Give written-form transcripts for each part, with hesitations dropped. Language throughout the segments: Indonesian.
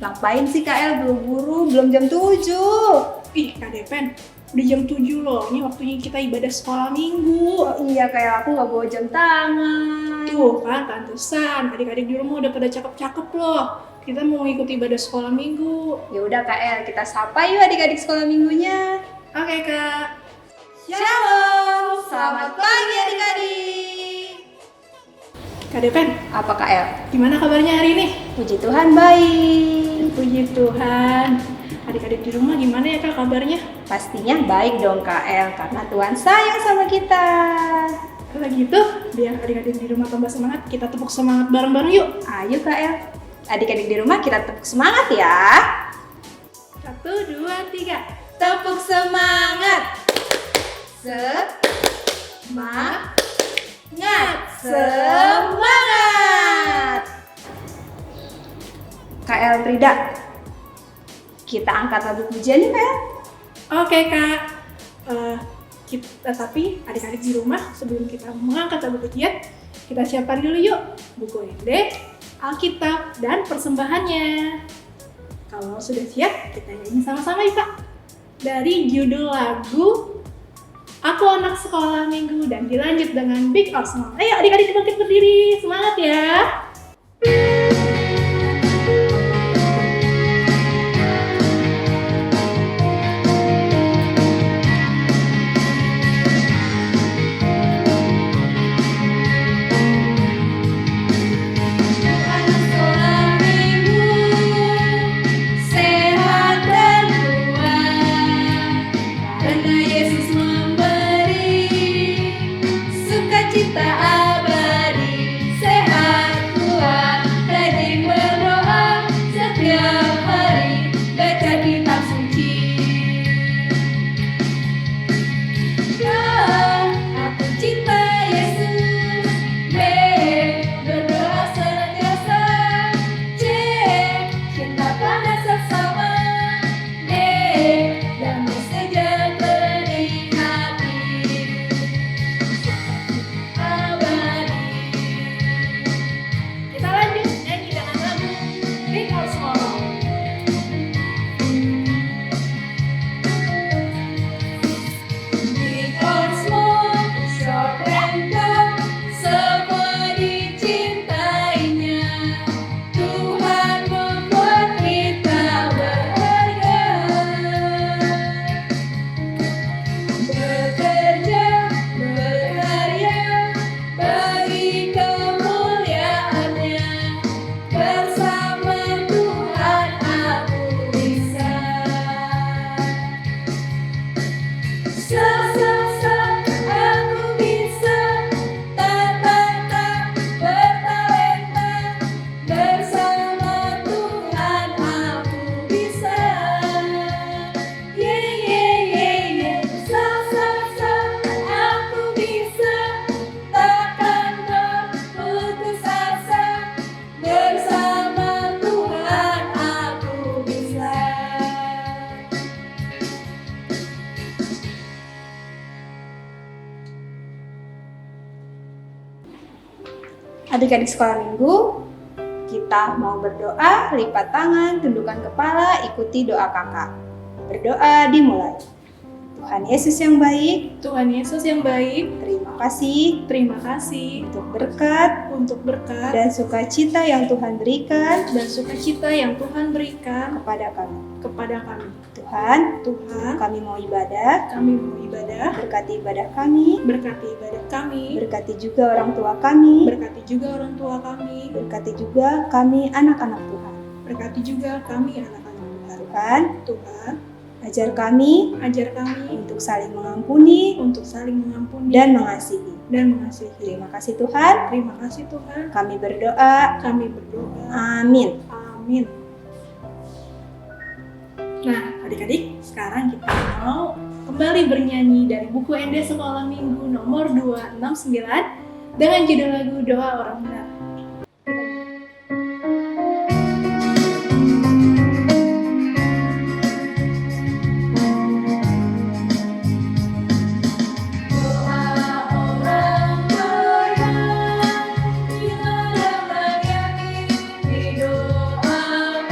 ngapain sih Kak El buru-buru? Belum jam 7. Ih, Kak Depen, udah jam 7 loh. Ini waktunya kita ibadah sekolah minggu. Oh iya Kak El, aku nggak bawa jam tangan. Tuh kan, pantesan. Adik-adik di rumah udah pada cakep-cakep loh. Kita mau ikuti ibadah sekolah minggu. Ya udah Kak El, kita sapa yuk adik-adik sekolah minggunya. Oke, Kak. Shalom, selamat pagi adik-adik. Kak Depen, Apa Kak El? gimana kabarnya hari ini? Puji Tuhan baik. Puji Tuhan. Adik-adik di rumah gimana ya Kak kabarnya? Pastinya baik dong Kak El, karena Tuhan sayang sama kita. Kalau gitu, biar adik-adik di rumah tambah semangat, kita tepuk semangat bareng-bareng yuk. Ayo Kak El, adik-adik di rumah kita tepuk semangat ya. 1, 2, 3. Tepuk semangat. Semangat. Semangat. Kak El Frida, kita angkat lagu pujian nih Kak El. Oke Kak. Tapi adik-adik di rumah, sebelum kita mengangkat lagu pujian, kita siapkan dulu yuk buku ende, Alkitab, dan persembahannya. Kalau sudah siap, kita nyanyi sama-sama yuk Kak. Dari judul lagu Aku Anak Sekolah Minggu dan dilanjut dengan Big or Small. Ayo adik-adik bangkit berdiri, semangat ya. Cita abadi, sehat kuat, rajin berdoa setiap hari, baca kitab suci. Aku cinta Yesus. B, berdoa senantiasa. C, cinta pada sesama. D, damai sejahtera di hati. Kita lanjut nyanyi dengan lagu Big or Small. Big or small, short and tall, semua dicintainya. Tuhan membuat kita berharga. Bekerja, berkarya, bagi kemuliaan-Nya. Bersama Tuhan aku bisa. Aku bisa, tak bertalenta. Bersama Tuhan aku bisa. Aku bisa, takkan berputus asa. Bersama Tuhan aku bisa. Adik-adik sekolah minggu, kita mau berdoa, lipat tangan, tundukkan kepala, ikuti doa kakak. Berdoa dimulai. Tuhan Yesus yang baik, Tuhan Yesus yang baik, terima kasih terima kasih untuk berkat dan dan sukacita yang Tuhan berikan sukacita yang Tuhan berikan kepada kami. kepada kami. Tuhan, Tuhan, kami mau ibadah, kami mau ibadah, berkati ibadah kami, berkati ibadah kami, berkati juga orang tua kami, berkati juga orang tua kami, berkati juga kami anak-anak Tuhan. berkati juga kami anak-anak Tuhan. Tuhan, Tuhan, ajar kami ajar kami untuk saling mengampuni untuk saling mengampuni dan mengasihi. mengasihi. Terima kasih Tuhan, Terima kasih Tuhan. kami berdoa. Kami berdoa. Amin. Amin. Nah, adik-adik, sekarang kita mau kembali bernyanyi dari buku Ende Sekolah Minggu nomor 269 dengan judul lagu Doa Orang Benar. Doa orang benar, bila dapat yakin, didoakan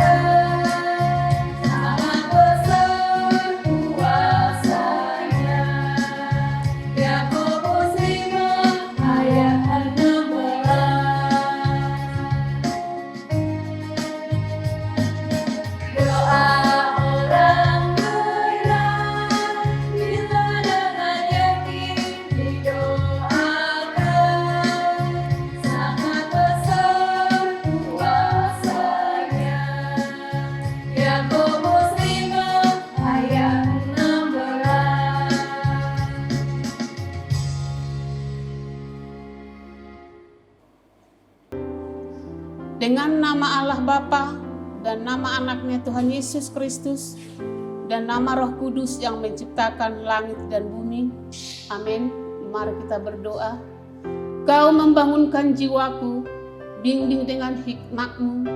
Dengan nama Allah Bapa dan nama anaknya Tuhan Yesus Kristus dan nama Roh Kudus yang menciptakan langit dan bumi. Amin. Mari kita berdoa. Kau membangunkan jiwaku, bimbing dengan hikmat-Mu,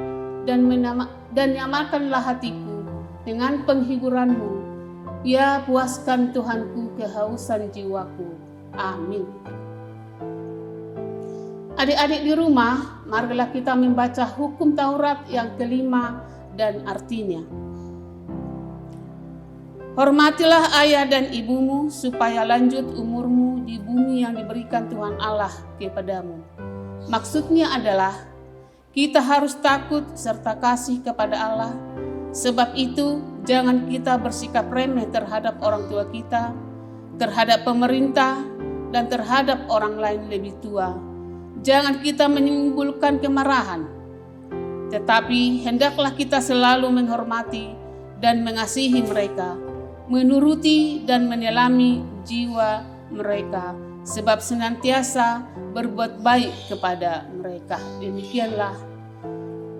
dan nyamakanlah hatiku dengan penghiburan-Mu. Ya, puaskan Tuhanku kehausan jiwaku. Amin. Adik-adik di rumah, marilah kita membaca hukum Taurat yang kelima dan artinya. Hormatilah ayah dan ibumu supaya lanjut umurmu di bumi yang diberikan Tuhan Allah kepadamu. Maksudnya adalah kita harus takut serta kasih kepada Allah. Sebab itu, jangan kita bersikap remeh terhadap orang tua kita, terhadap pemerintah, dan terhadap orang lain lebih tua. Jangan kita menimbulkan kemarahan, tetapi hendaklah kita selalu menghormati dan mengasihi mereka, menuruti dan menyelami jiwa mereka, sebab senantiasa berbuat baik kepada mereka. Demikianlah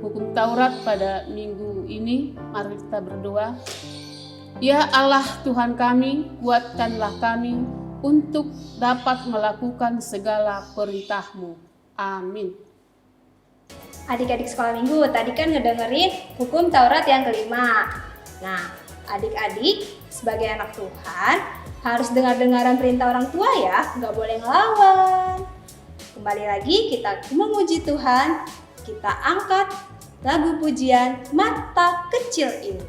hukum Taurat pada minggu ini. Mari kita berdoa. Ya Allah Tuhan kami, kuatkanlah kami untuk dapat melakukan segala perintah-Mu. Amin. Adik-adik sekolah minggu, tadi kan ngedengerin hukum Taurat yang kelima. Nah, adik-adik sebagai anak Tuhan harus dengar-dengaran perintah orang tua ya, nggak boleh ngelawan. Kembali lagi kita memuji Tuhan, kita angkat lagu pujian Mata Kecil Ini.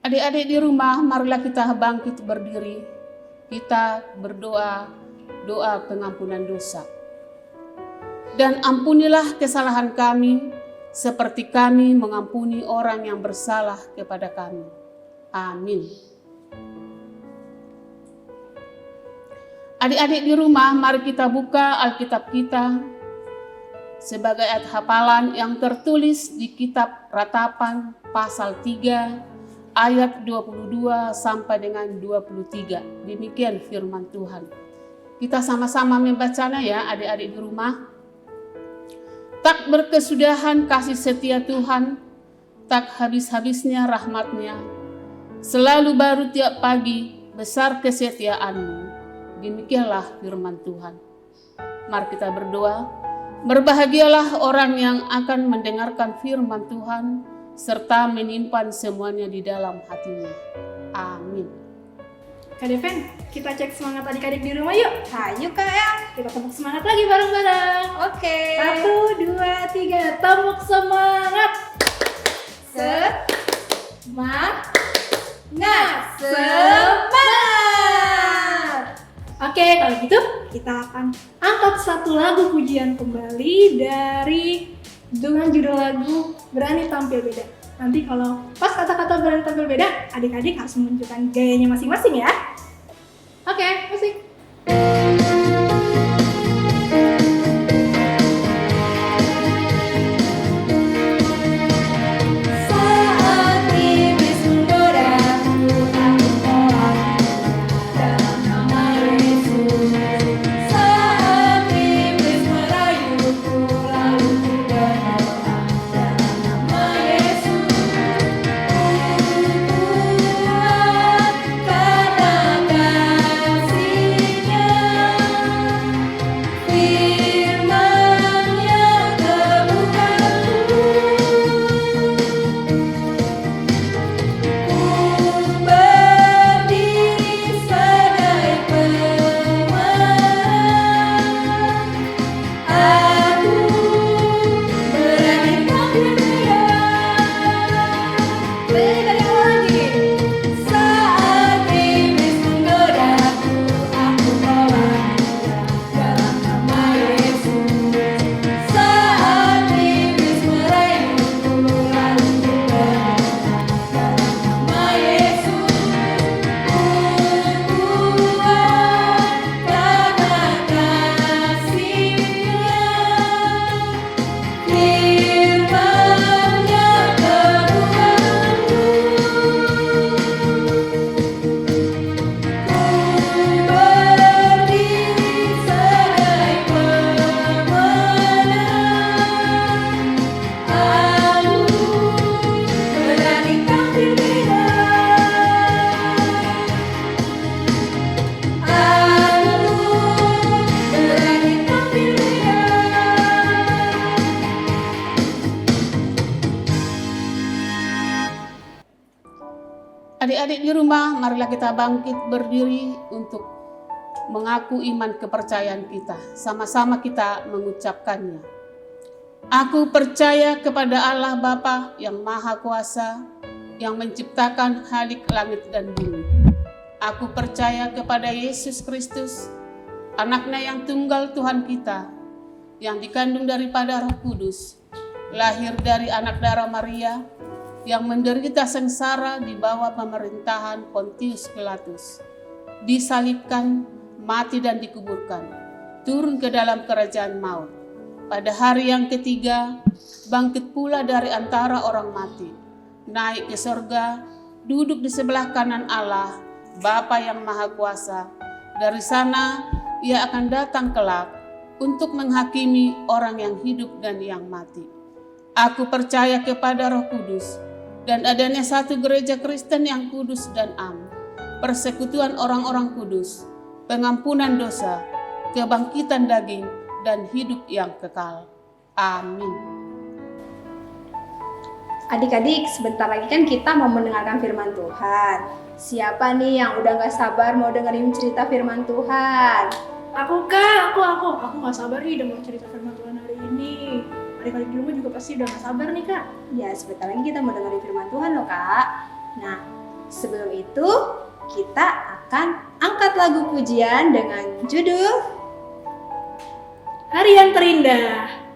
Adik-adik di rumah, marilah kita bangkit berdiri. Kita berdoa, doa pengampunan dosa. Dan ampunilah kesalahan kami, seperti kami mengampuni orang yang bersalah kepada kami. Amin. Adik-adik di rumah, mari kita buka Alkitab kita sebagai ayat hafalan yang tertulis di kitab Ratapan pasal 3 ayat 22 sampai dengan 23. Demikian firman Tuhan. Kita sama-sama membacanya ya adik-adik di rumah. Tak berkesudahan kasih setia Tuhan, tak habis-habisnya rahmat-Nya. Selalu baru tiap pagi, besar kesetiaan-Mu. Demikianlah firman Tuhan. Mari kita berdoa. Berbahagialah orang yang akan mendengarkan firman Tuhan serta menyimpan semuanya di dalam hatinya. Amin. Kak Deven, kita cek semangat adik-adik di rumah yuk. Ayo Kak Yang. Kita tepuk semangat lagi bareng-bareng. Oke. 1, 2, 3, tepuk semangat. Semangat. Oke, kalau gitu kita akan angkat satu lagu pujian kembali dari dengan judul lagu Berani Tampil Beda. Nanti kalau pas kata-kata berani tampil beda, adik-adik harus menunjukkan gayanya masing-masing ya. Oke, musik. Adik-adik di rumah, marilah kita bangkit berdiri untuk mengaku iman kepercayaan kita. Sama-sama kita mengucapkannya. Aku percaya kepada Allah Bapa yang Maha Kuasa, yang menciptakan khalik langit dan bumi. Aku percaya kepada Yesus Kristus, anaknya yang tunggal Tuhan kita, yang dikandung daripada Roh Kudus, lahir dari anak darah Maria, yang menderita sengsara di bawah pemerintahan Pontius Pilatus, disalibkan, mati dan dikuburkan, turun ke dalam kerajaan maut. Pada hari yang ketiga, bangkit pula dari antara orang mati, naik ke sorga, duduk di sebelah kanan Allah, Bapa yang Maha Kuasa. Dari sana, ia akan datang kelak untuk menghakimi orang yang hidup dan yang mati. Aku percaya kepada Roh Kudus, dan adanya satu gereja Kristen yang kudus dan am, persekutuan orang-orang kudus, pengampunan dosa, kebangkitan daging, dan hidup yang kekal. Amin. Adik-adik, sebentar lagi kan kita mau mendengarkan firman Tuhan. Siapa nih yang udah gak sabar mau dengerin cerita firman Tuhan? Aku Kak, aku gak sabar nih udah mau cerita firman Tuhan hari ini. Adik-adik di rumah juga pasti udah gak sabar nih Kak. Ya, sebentar lagi kita mau dengerin firman Tuhan loh Kak. Nah, sebelum itu kita akan angkat lagu pujian dengan judul Hari yang Terindah.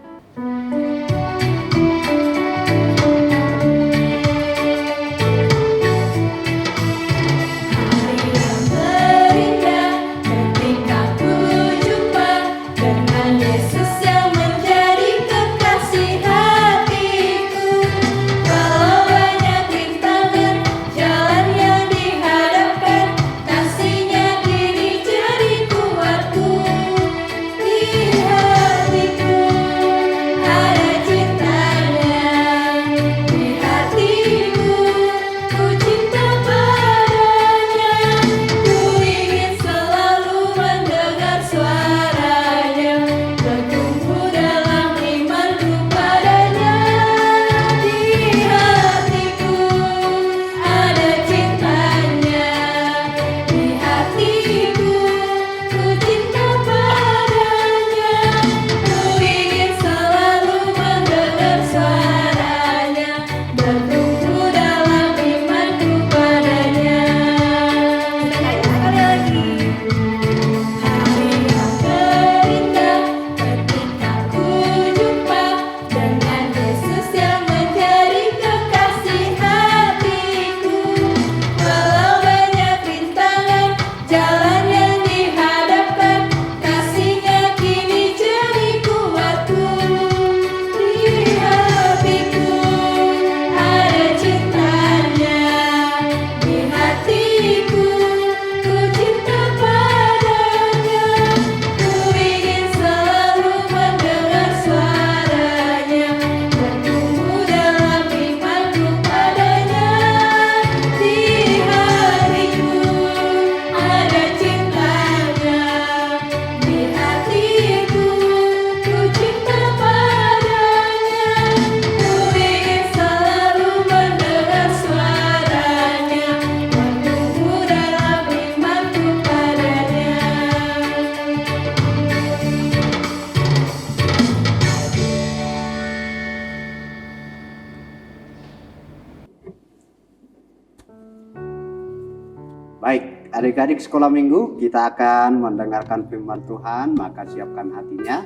Adik-adik sekolah minggu, kita akan mendengarkan firman Tuhan, maka siapkan hatinya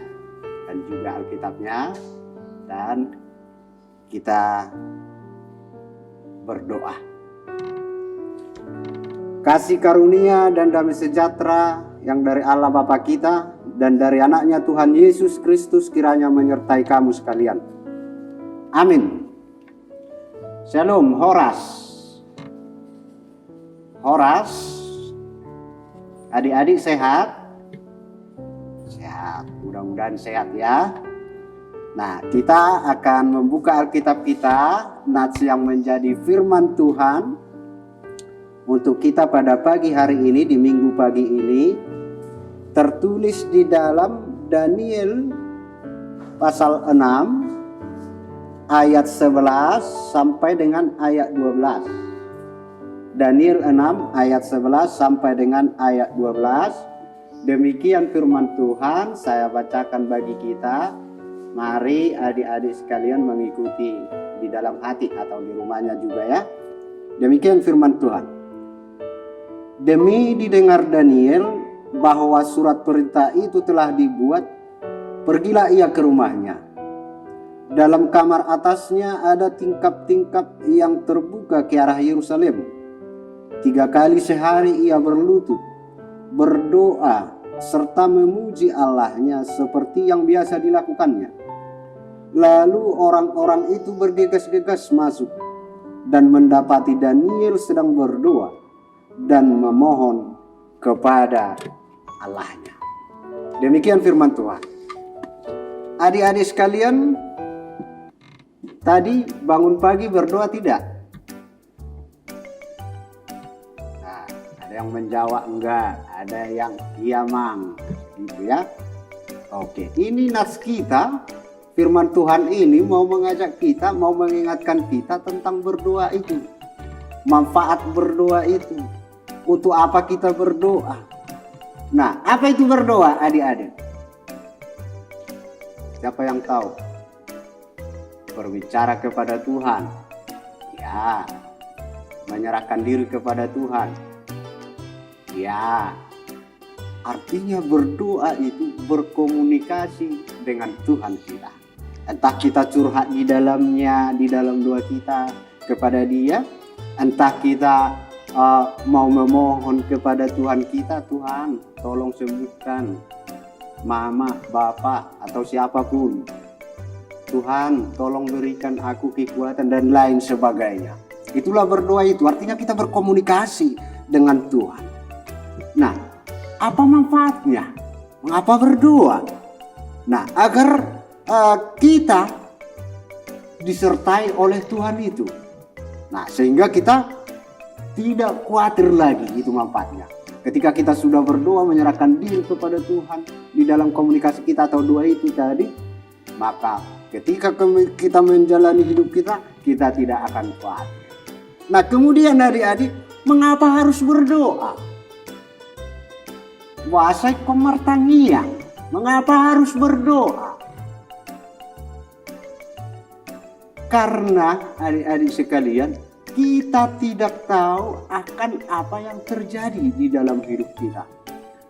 dan juga Alkitabnya, dan kita berdoa. Kasih karunia dan damai sejahtera yang dari Allah Bapa kita dan dari anaknya Tuhan Yesus Kristus kiranya menyertai kamu sekalian. Amin. Shalom, Horas. Adik-adik sehat? Sehat, mudah-mudahan sehat ya. Nah, kita akan membuka Alkitab kita, nats yang menjadi firman Tuhan untuk kita pada pagi hari ini, di minggu pagi ini, tertulis di dalam Daniel pasal 6 ayat 11 sampai dengan ayat 12. Daniel 6 ayat 11 sampai dengan ayat 12. Demikian firman Tuhan, saya bacakan bagi kita. Mari adik-adik sekalian mengikuti di dalam hati atau di rumahnya juga ya. Demikian firman Tuhan. Demi didengar Daniel bahwa surat perintah itu telah dibuat, pergilah ia ke rumahnya. Dalam kamar atasnya ada tingkap-tingkap yang terbuka ke arah Yerusalem. 3 kali sehari ia berlutut, berdoa, serta memuji Allahnya seperti yang biasa dilakukannya. Lalu orang-orang itu bergegas-gegas masuk dan mendapati Daniel sedang berdoa dan memohon kepada Allahnya. Demikian firman Tuhan. Adik-adik sekalian, tadi bangun pagi berdoa tidak? Yang menjawab enggak, ada yang iya mang, gitu ya. Oke, ini nats kita, firman Tuhan ini mau mengajak kita, mau mengingatkan kita tentang berdoa itu. Manfaat berdoa itu. Untuk apa kita berdoa? Nah, apa itu berdoa adik-adik? Siapa yang tahu? Berbicara kepada Tuhan. Ya, menyerahkan diri kepada Tuhan. Ya, artinya berdoa itu berkomunikasi dengan Tuhan kita. Entah kita curhat di dalamnya, di dalam doa kita kepada Dia, entah kita mau memohon kepada Tuhan kita, Tuhan tolong sembuhkan mama, bapak, atau siapapun. Tuhan tolong berikan aku kekuatan dan lain sebagainya. Itulah berdoa itu, artinya kita berkomunikasi dengan Tuhan. Nah, apa manfaatnya? Mengapa berdoa? Nah, agar kita disertai oleh Tuhan itu. Nah, sehingga kita tidak khawatir lagi, itu manfaatnya. Ketika kita sudah berdoa, menyerahkan diri kepada Tuhan di dalam komunikasi kita atau doa itu tadi, maka ketika kita menjalani hidup kita, kita tidak akan khawatir. Nah, kemudian adik-adik, mengapa harus berdoa? Wasai komartangia, mengapa harus berdoa? Karena adik-adik sekalian, kita tidak tahu akan apa yang terjadi di dalam hidup kita.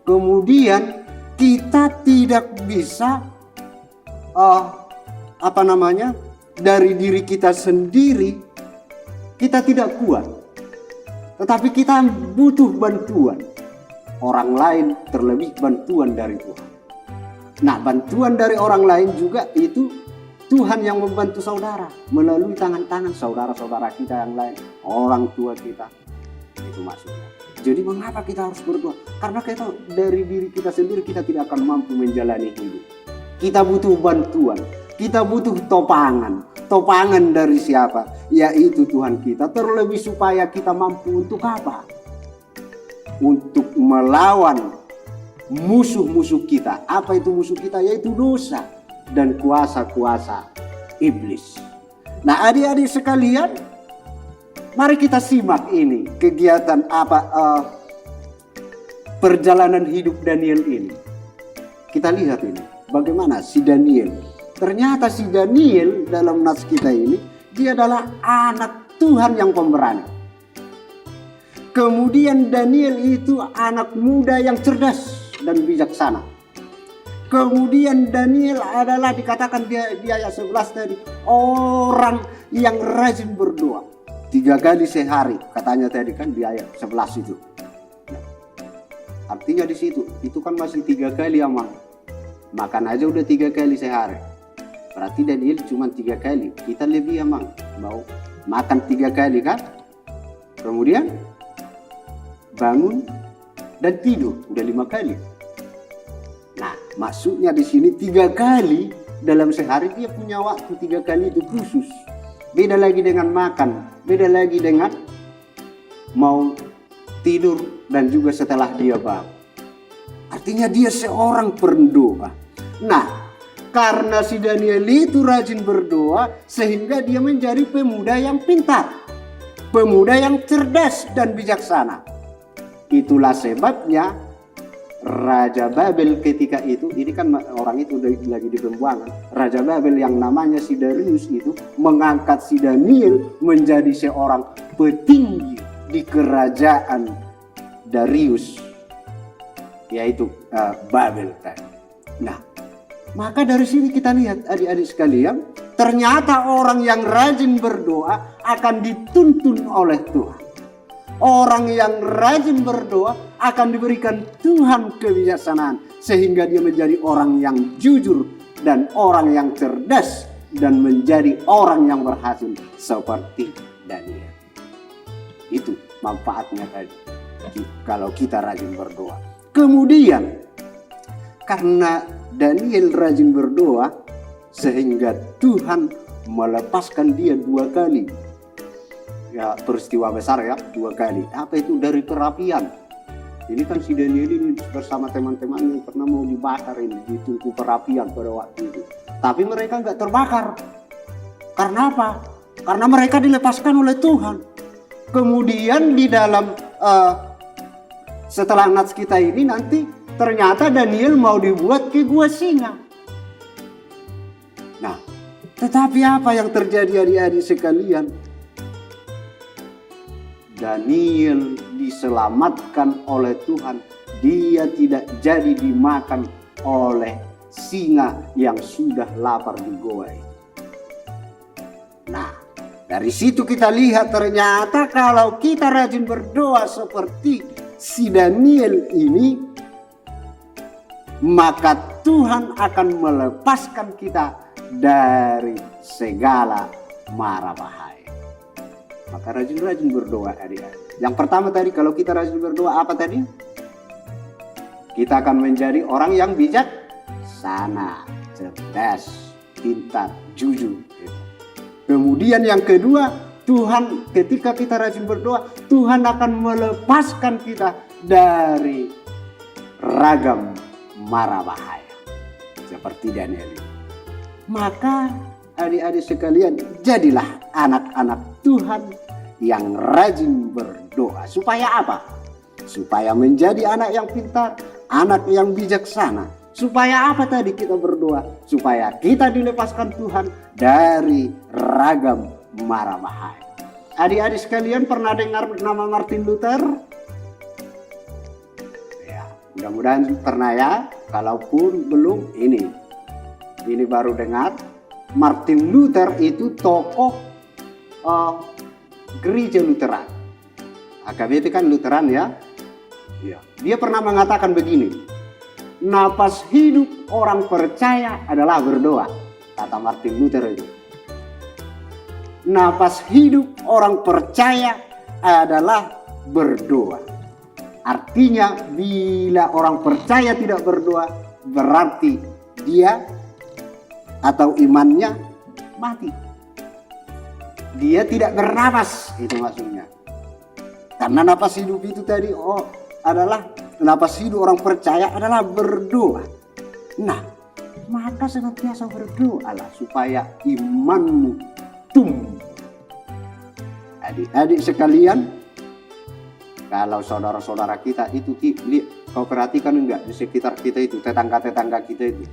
Kemudian kita tidak bisa dari diri kita sendiri, kita tidak kuat. Tetapi kita butuh bantuan orang lain, terlebih bantuan dari Tuhan. Nah, bantuan dari orang lain juga itu Tuhan yang membantu saudara melalui tangan-tangan saudara-saudara kita yang lain, orang tua kita. Itu maksudnya. Jadi mengapa kita harus berdoa? Karena kita dari diri kita sendiri kita tidak akan mampu menjalani hidup. Kita butuh bantuan, kita butuh topangan. Topangan dari siapa? Yaitu Tuhan kita. Terlebih supaya kita mampu untuk apa? Untuk melawan musuh-musuh kita. Apa itu musuh kita? Yaitu dosa dan kuasa-kuasa iblis. Nah, adik-adik sekalian, mari kita simak ini kegiatan perjalanan hidup Daniel ini. Kita lihat ini bagaimana si Daniel. Ternyata si Daniel dalam nats kita ini, dia adalah anak Tuhan yang pemberani. Kemudian Daniel itu anak muda yang cerdas dan bijaksana. Kemudian Daniel adalah dikatakan di ayat 11 tadi, orang yang rajin berdoa 3 kali sehari, katanya tadi kan di ayat 11 itu. Nah, artinya di situ, itu kan masih 3 kali amal. Makan aja udah 3 kali sehari. Berarti Daniel cuma 3 kali. Kita lebih amal, mau makan 3 kali kan? Kemudian bangun dan tidur udah 5 kali. Nah, maksudnya di sini 3 kali dalam sehari dia punya waktu 3 kali itu khusus. Beda lagi dengan makan, beda lagi dengan mau tidur dan juga setelah dia bangun. Artinya dia seorang pendoa. Nah, karena si Daniel itu rajin berdoa sehingga dia menjadi pemuda yang pintar, pemuda yang cerdas dan bijaksana. Itulah sebabnya Raja Babel ketika itu, ini kan orang itu lagi di pembuangan. Raja Babel yang namanya si Darius itu mengangkat si Daniel menjadi seorang petinggi di kerajaan Darius, yaitu Babel tadi. Nah, maka dari sini kita lihat adik-adik sekalian, ternyata orang yang rajin berdoa akan dituntun oleh Tuhan. Orang yang rajin berdoa akan diberikan Tuhan kebijaksanaan sehingga dia menjadi orang yang jujur dan orang yang cerdas dan menjadi orang yang berhasil seperti Daniel. Itu manfaatnya tadi kalau kita rajin berdoa. Kemudian karena Daniel rajin berdoa sehingga Tuhan melepaskan dia 2 kali. Ya, peristiwa besar ya, 2 kali. Apa itu? Dari perapian. Ini kan si Daniel ini bersama teman-temannya pernah mau dibakar ini di tungku perapian pada waktu itu. Tapi mereka nggak terbakar. Karena apa? Karena mereka dilepaskan oleh Tuhan. Kemudian di dalam setelah nats kita ini nanti ternyata Daniel mau dibuat ke gua singa. Nah, tetapi apa yang terjadi adik-adik sekalian? Daniel diselamatkan oleh Tuhan. Dia tidak jadi dimakan oleh singa yang sudah lapar di goa itu. Nah, dari situ kita lihat ternyata kalau kita rajin berdoa seperti si Daniel ini, maka Tuhan akan melepaskan kita dari segala mara bahaya. Maka rajin-rajin berdoa adik-adik. Yang pertama tadi, kalau kita rajin berdoa apa tadi? Kita akan menjadi orang yang bijaksana, cerdas, pintar, jujur. Kemudian yang kedua, Tuhan ketika kita rajin berdoa, Tuhan akan melepaskan kita dari ragam mara bahaya. Seperti Daniel ini. Maka adik-adik sekalian, jadilah anak-anak Tuhan yang rajin berdoa. Supaya apa? Supaya menjadi anak yang pintar, anak yang bijaksana. Supaya apa tadi kita berdoa? Supaya kita dilepaskan Tuhan dari ragam mara bahaya. Adik-adik sekalian pernah dengar nama Martin Luther? Ya, mudah-mudahan pernah ya. Kalaupun belum, ini baru dengar. Martin Luther itu tokoh gereja Lutheran. AKBP kan Lutheran ya. Ya. Dia pernah mengatakan begini, napas hidup orang percaya adalah berdoa, kata Martin Luther itu. Napas hidup orang percaya adalah berdoa. Artinya bila orang percaya tidak berdoa, berarti dia atau imannya mati. Dia tidak bernapas, itu maksudnya. Karena napas hidup itu tadi adalah napas hidup orang percaya adalah berdoa. Nah, maka senantiasa berdoalah supaya imanmu tumbuh. Adik-adik sekalian, kalau saudara-saudara kita itu, kau perhatikan enggak di sekitar kita itu, tetangga-tetangga kita itu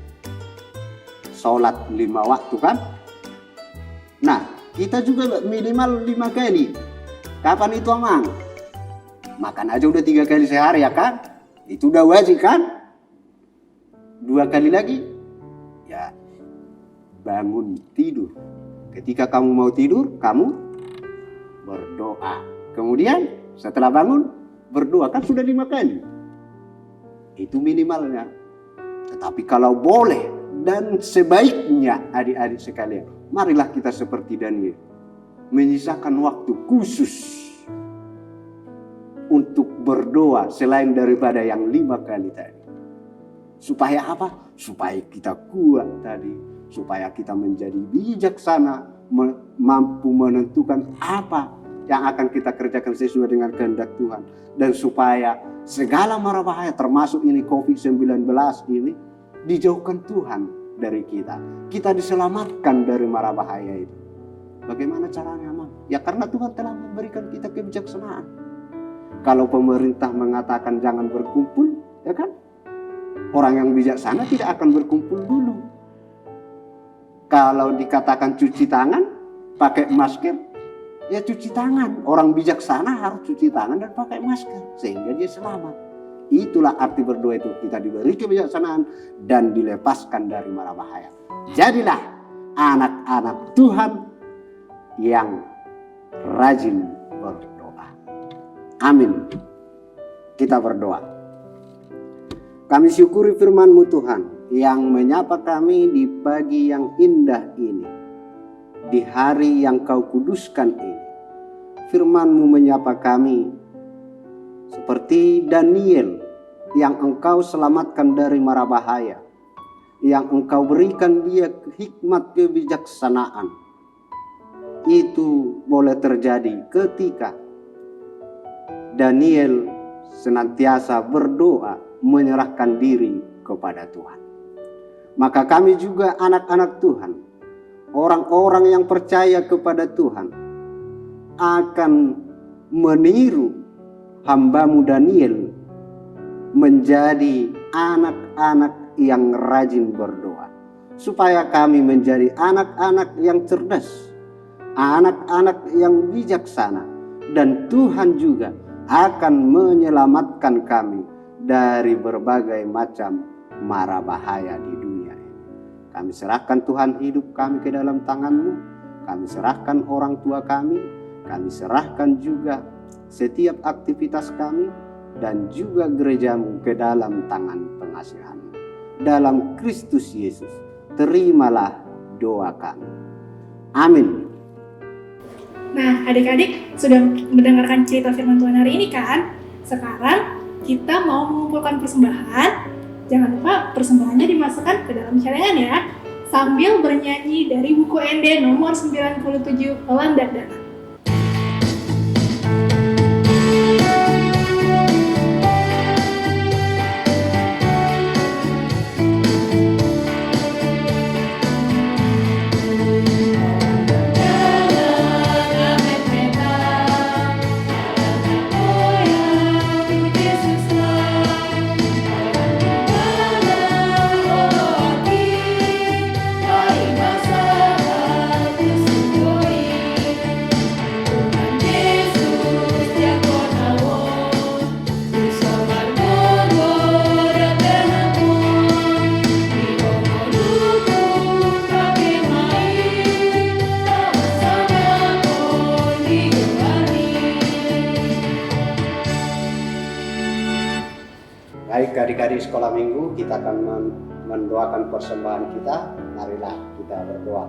sholat 5 waktu kan? Nah, kita juga minimal 5 kali. Kapan itu amang? Makan aja udah 3 kali sehari ya kan? Itu udah wajib kan? 2 kali lagi, ya bangun tidur. Ketika kamu mau tidur, kamu berdoa. Kemudian setelah bangun, berdoa. Kan sudah 5 kali. Itu minimalnya. Tetapi kalau boleh dan sebaiknya adik-adik sekalian, marilah kita seperti Daniel. Menyisakan waktu khusus untuk berdoa selain daripada yang 5 kali tadi. Supaya apa? Supaya kita kuat tadi. Supaya kita menjadi bijaksana, mampu menentukan apa yang akan kita kerjakan sesuai dengan kehendak Tuhan. Dan supaya segala mara bahaya termasuk ini COVID-19 ini dijauhkan Tuhan dari kita. Kita diselamatkan dari mara bahaya itu. Bagaimana caranya, Mam? Ya karena Tuhan telah memberikan kita kebijaksanaan. Kalau pemerintah mengatakan jangan berkumpul, ya kan? Orang yang bijaksana tidak akan berkumpul dulu. Kalau dikatakan cuci tangan, pakai masker, ya cuci tangan. Orang bijaksana harus cuci tangan dan pakai masker, sehingga dia selamat. Itulah arti berdoa itu. Kita diberi kebijaksanaan dan dilepaskan dari mara bahaya. Jadilah anak-anak Tuhan yang rajin berdoa. Amin. Kita berdoa. Kami syukuri firman-Mu Tuhan yang menyapa kami di pagi yang indah ini. Di hari yang Kau kuduskan ini. Firman-Mu menyapa kami seperti Daniel yang Engkau selamatkan dari mara bahaya. Yang Engkau berikan dia hikmat kebijaksanaan. Itu boleh terjadi ketika Daniel senantiasa berdoa menyerahkan diri kepada Tuhan. Maka kami juga anak-anak Tuhan, orang-orang yang percaya kepada Tuhan, akan meniru hamba-Mu Daniel menjadi anak-anak yang rajin berdoa. Supaya kami menjadi anak-anak yang cerdas, anak-anak yang bijaksana, dan Tuhan juga akan menyelamatkan kami dari berbagai macam mara bahaya di dunia ini. Kami serahkan Tuhan hidup kami ke dalam tangan-Mu. Kami serahkan orang tua kami. Kami serahkan juga setiap aktivitas kami dan juga gereja-Mu ke dalam tangan pengasihan-Mu. Dalam Kristus Yesus, terimalah doa kami. Amin. Nah, adik-adik sudah mendengarkan cerita firman Tuhan hari ini kan? Sekarang kita mau mengumpulkan persembahan. Jangan lupa persembahannya dimasukkan ke dalam celengan ya. Sambil bernyanyi dari buku ND nomor 97, Landak Dana. Baik adik-adik sekolah minggu, kita akan mendoakan persembahan kita. Marilah kita berdoa.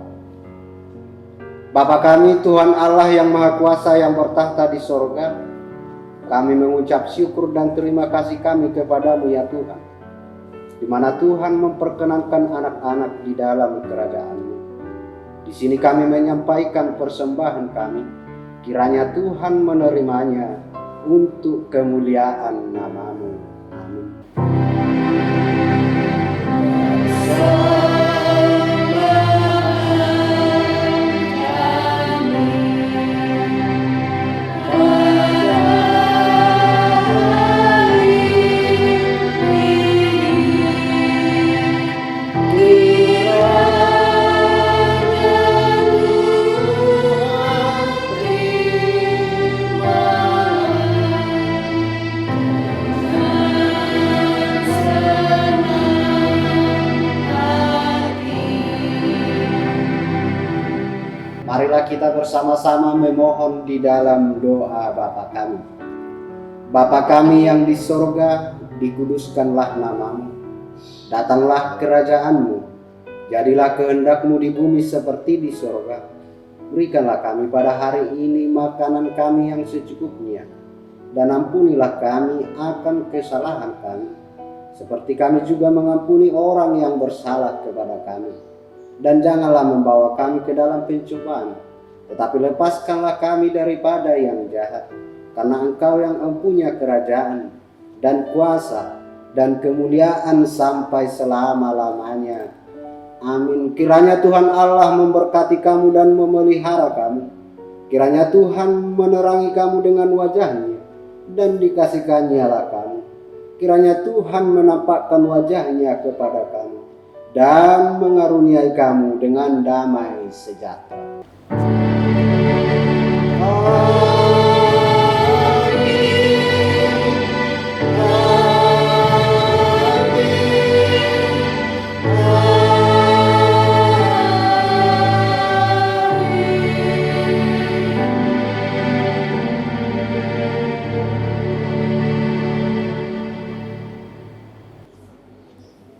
Bapa kami Tuhan Allah yang Maha Kuasa yang bertahta di sorga, kami mengucap syukur dan terima kasih kami kepada-Mu ya Tuhan, di mana Tuhan memperkenankan anak-anak di dalam kerajaan-Mu. Di sini kami menyampaikan persembahan kami, kiranya Tuhan menerimanya untuk kemuliaan nama-Mu. marilah kita bersama-sama memohon di dalam doa Bapa kami. Bapa kami yang di sorga, dikuduskanlah namamu. Datanglah kerajaanmu. Jadilah kehendak-Mu di bumi seperti di sorga. Berikanlah kami pada hari ini makanan kami yang secukupnya. Dan ampunilah kami akan kesalahan kami, seperti kami juga mengampuni orang yang bersalah kepada kami. Dan janganlah membawa kami ke dalam pencobaan, tetapi lepaskanlah kami daripada yang jahat. Karena Engkau yang mempunyai kerajaan dan kuasa dan kemuliaan sampai selama-lamanya. Amin. Kiranya Tuhan Allah memberkati kamu dan memelihara kamu. Kiranya Tuhan menerangi kamu dengan wajah-Nya dan dikasihkan-Nya kamu. Kiranya Tuhan menampakkan wajah-Nya kepada kamu dan mengaruniai kamu dengan damai sejahtera.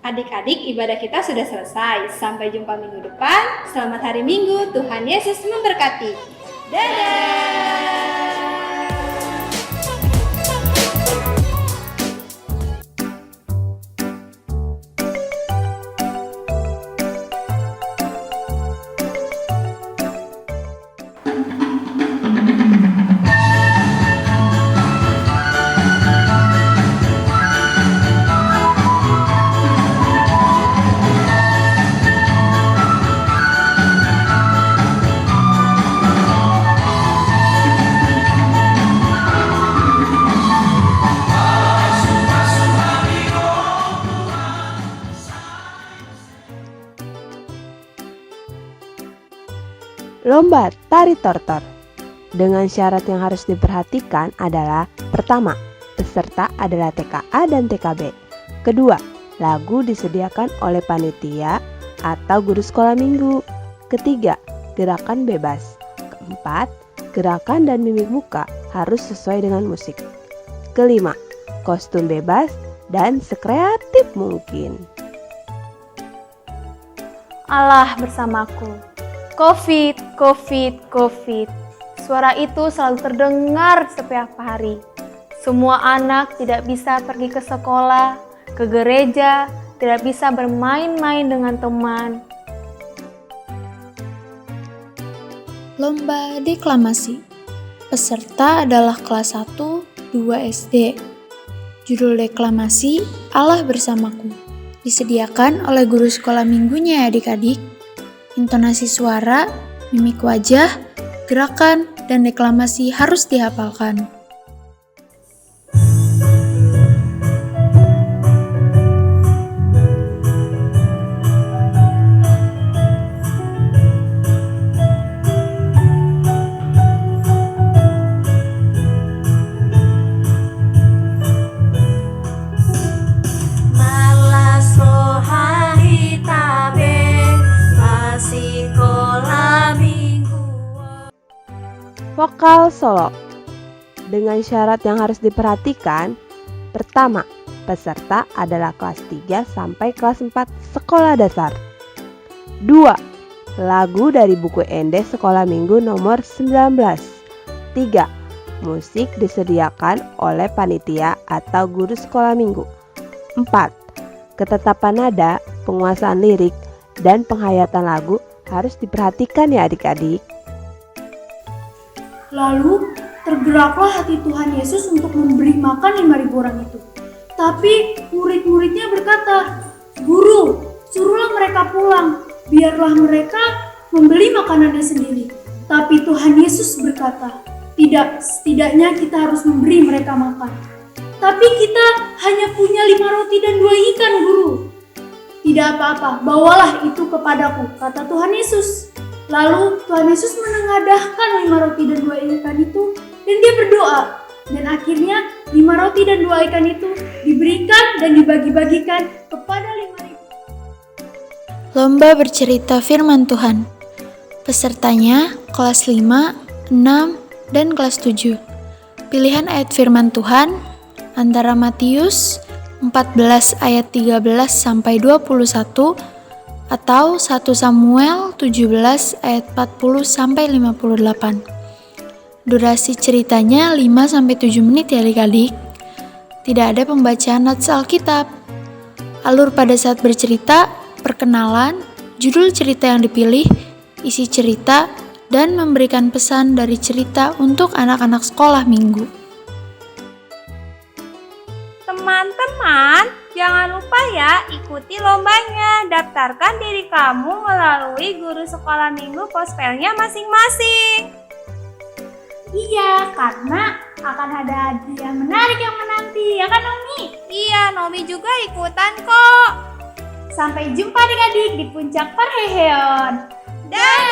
Adik-adik, ibadah kita sudah selesai. Sampai jumpa minggu depan. Selamat hari Minggu. Tuhan Yesus memberkati. Dadah! Lomba tari tortor. Dengan syarat yang harus diperhatikan adalah: pertama, peserta adalah TKA dan TKB. Kedua, lagu disediakan oleh panitia atau guru sekolah minggu. Ketiga, gerakan bebas. Keempat, gerakan dan mimik muka harus sesuai dengan musik. Kelima, kostum bebas dan sekreatif mungkin. Allah bersamaku. Covid, Covid, Covid. Suara itu selalu terdengar setiap hari. Semua anak tidak bisa pergi ke sekolah, ke gereja, tidak bisa bermain-main dengan teman. Lomba deklamasi. Peserta adalah kelas 1, 2 SD. Judul deklamasi Allah Bersamaku. Disediakan oleh guru sekolah minggunya ya adik-adik. Intonasi suara, mimik wajah, gerakan, dan deklamasi harus dihafalkan. Vokal solo. Dengan syarat yang harus diperhatikan: pertama, peserta adalah kelas 3 sampai kelas 4 sekolah dasar. 2. Lagu dari buku Ende Sekolah Minggu nomor 19. 3. Musik disediakan oleh panitia atau guru sekolah minggu. 4. Ketetapan nada, penguasaan lirik, dan penghayatan lagu harus diperhatikan ya adik-adik. Lalu tergeraklah hati Tuhan Yesus untuk memberi makan 5.000 orang itu. Tapi murid-muridnya berkata, "Guru, suruhlah mereka pulang, biarlah mereka membeli makanannya sendiri." Tapi Tuhan Yesus berkata, "Tidak, setidaknya kita harus memberi mereka makan." "Tapi kita hanya punya 5 roti dan 2 ikan, Guru." "Tidak apa-apa, bawalah itu kepadaku," kata Tuhan Yesus. Lalu Tuhan Yesus menengadahkan 5 roti dan 2 ikan itu dan dia berdoa. Dan akhirnya 5 roti dan 2 ikan itu diberikan dan dibagi-bagikan kepada 5.000. Lomba bercerita firman Tuhan. Pesertanya kelas 5, 6, dan kelas 7. Pilihan ayat firman Tuhan antara Matius 14 ayat 13 sampai 21 atau 1 Samuel 17 ayat 40 sampai 58. Durasi ceritanya 5 sampai 7 menit ya adik-adik. Tidak ada pembacaan nats Alkitab. Alur pada saat bercerita, perkenalan, judul cerita yang dipilih, isi cerita, dan memberikan pesan dari cerita untuk anak-anak sekolah minggu. Teman-teman, jangan lupa ya ikuti lombanya. Daftarkan diri kamu melalui guru sekolah minggu Pospelnya masing-masing. Iya, karena akan ada hadiah menarik yang menanti, ya kan Nomi? Iya, Nomi juga ikutan kok. Sampai jumpa adik-adik di puncak perheheon. Dah.